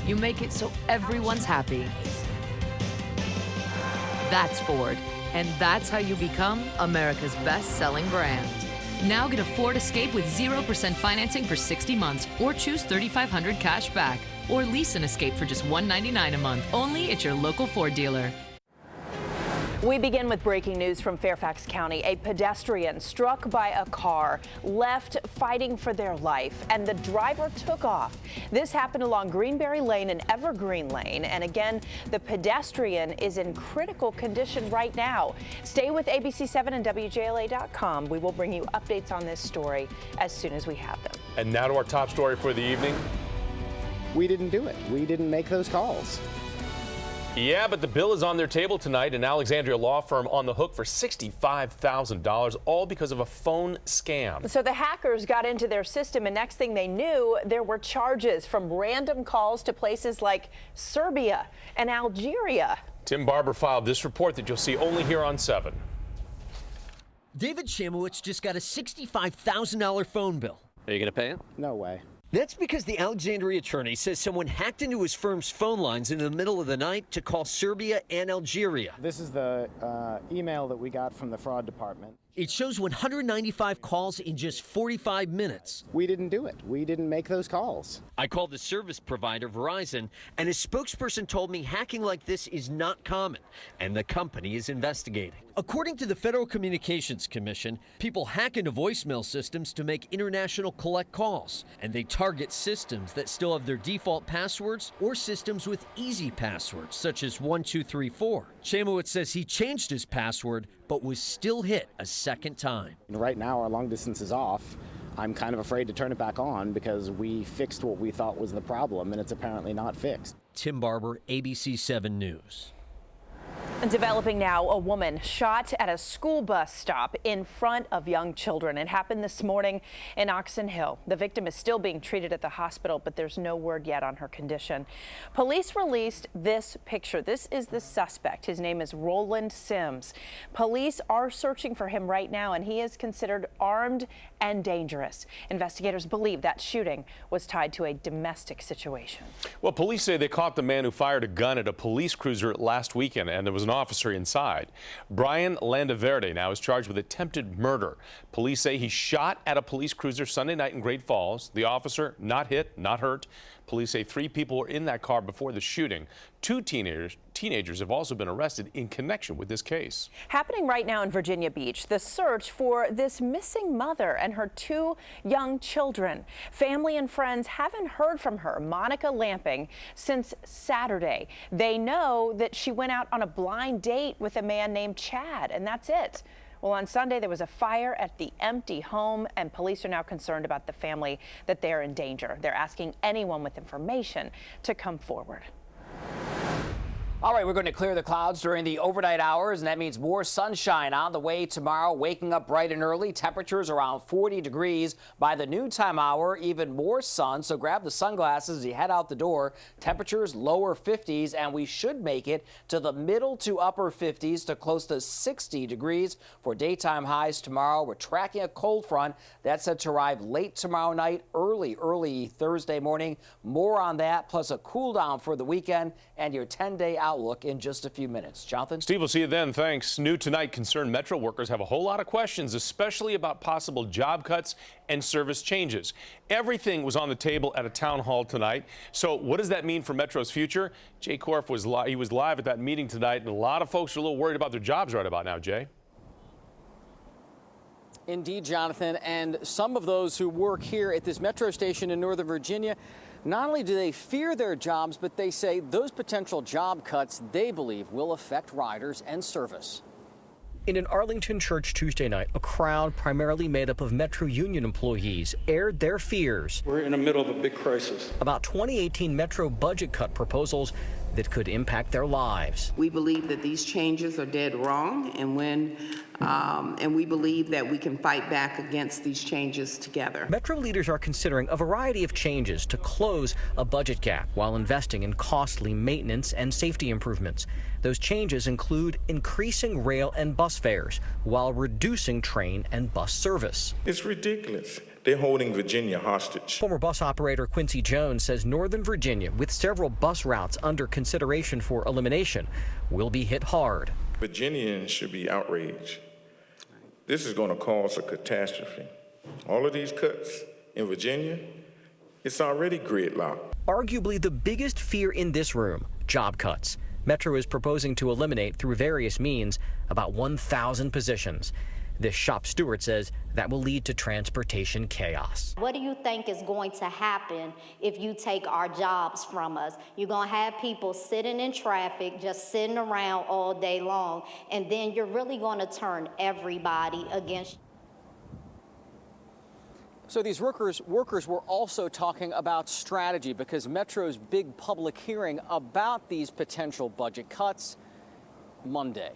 You make it so everyone's happy. That's Ford, and that's how you become America's best-selling brand. Now get a Ford Escape with 0% financing for 60 months, or choose $3,500 cash back, or lease an Escape for just $199 a month, only at your local Ford dealer. We begin with breaking news from Fairfax County. A pedestrian struck by a car, left fighting for their life, and the driver took off. This happened along Greenberry Lane and Evergreen Lane. And again, the pedestrian is in critical condition right now. Stay with ABC7 and WJLA.com. We will bring you updates on this story as soon as we have them. And now to our top story for the evening. We didn't do it. We didn't make those calls. Yeah, but the bill is on their table tonight. An Alexandria law firm on the hook for $65,000, all because of a phone scam. So the hackers got into their system, and next thing they knew, there were charges from random calls to places like Serbia and Algeria. Tim Barber filed this report that you'll see only here on 7. David Shamowitz just got a $65,000 phone bill. Are you going to pay it? No way. That's because the Alexandria attorney says someone hacked into his firm's phone lines in the middle of the night to call Serbia and Algeria. This is the email that we got from the fraud department. It shows 195 calls in just 45 minutes. We didn't do it. We didn't make those calls. I called the service provider, Verizon, and a spokesperson told me hacking like this is not common, and the company is investigating. According to the Federal Communications Commission, people hack into voicemail systems to make international collect calls, and they target systems that still have their default passwords or systems with easy passwords, such as 1234. Shamowitz says he changed his password, but was still hit a second time. Right now, our long distance is off. I'm kind of afraid to turn it back on because we fixed what we thought was the problem, and it's apparently not fixed. Tim Barber, ABC 7 News. And developing now, a woman shot at a school bus stop in front of young children. It happened this morning in Oxon Hill. The victim is still being treated at the hospital, but there's no word yet on her condition. Police released this picture. This is the suspect. His name is Roland Sims. Police are searching for him right now, and he is considered armed and dangerous. Investigators believe that shooting was tied to a domestic situation. Well, police say they caught the man who fired a gun at a police cruiser last weekend, and there was an officer inside. Brian Landaverde now is charged with attempted murder. Police say he shot at a police cruiser Sunday night in Great Falls. The officer not hit, not hurt. Police say 3 people were in that car before the shooting. 2 teenagers have also been arrested in connection with this case. Happening right now in Virginia Beach, the search for this missing mother and her 2 young children. Family and friends haven't heard from her, Monica Lamping, since Saturday. They know that she went out on a blind date with a man named Chad, and that's it. Well, on Sunday, there was a fire at the empty home, and police are now concerned about the family, that they're in danger. They're asking anyone with information to come forward. All right, we're going to clear the clouds during the overnight hours, and that means more sunshine on the way tomorrow, waking up bright and early. Temperatures around 40 degrees by the noontime hour, even more sun. So grab the sunglasses as you head out the door. Temperatures lower 50s, and we should make it to the middle to upper 50s to close to 60 degrees for daytime highs tomorrow. We're tracking a cold front that's set to arrive late tomorrow night, early Thursday morning. More on that, plus a cool down for the weekend and your 10-day outlook in just a few minutes. Jonathan? Steve, we'll see you then. Thanks. New tonight, concerned Metro workers have a whole lot of questions, especially about possible job cuts and service changes. Everything was on the table at a town hall tonight. So what does that mean for Metro's future? Jay Korf was live at that meeting tonight, and a lot of folks are a little worried about their jobs right about now, Jay. Indeed, Jonathan, and some of those who work here at this metro station in Northern Virginia, not only do they fear their jobs, but they say those potential job cuts they believe will affect riders and service. In an Arlington church Tuesday night, a crowd primarily made up of Metro Union employees aired their fears. We're in the middle of a big crisis about 2018 Metro budget cut proposals that could impact their lives. We believe that these changes are dead wrong, and we believe that we can fight back against these changes together. Metro leaders are considering a variety of changes to close a budget gap while investing in costly maintenance and safety improvements. Those changes include increasing rail and bus fares while reducing train and bus service. It's ridiculous They're holding Virginia hostage. Former bus operator Quincy Jones says Northern Virginia, with several bus routes under consideration for elimination, will be hit hard. Virginians should be outraged. This is going to cause a catastrophe. All of these cuts in Virginia, it's already gridlock. Arguably the biggest fear in this room, job cuts. Metro is proposing to eliminate through various means about 1,000 positions. This shop steward says that will lead to transportation chaos. What do you think is going to happen if you take our jobs from us? You're going to have people sitting in traffic, just sitting around all day long, and then you're really going to turn everybody against you. So these workers were also talking about strategy because Metro's big public hearing about these potential budget cuts Monday.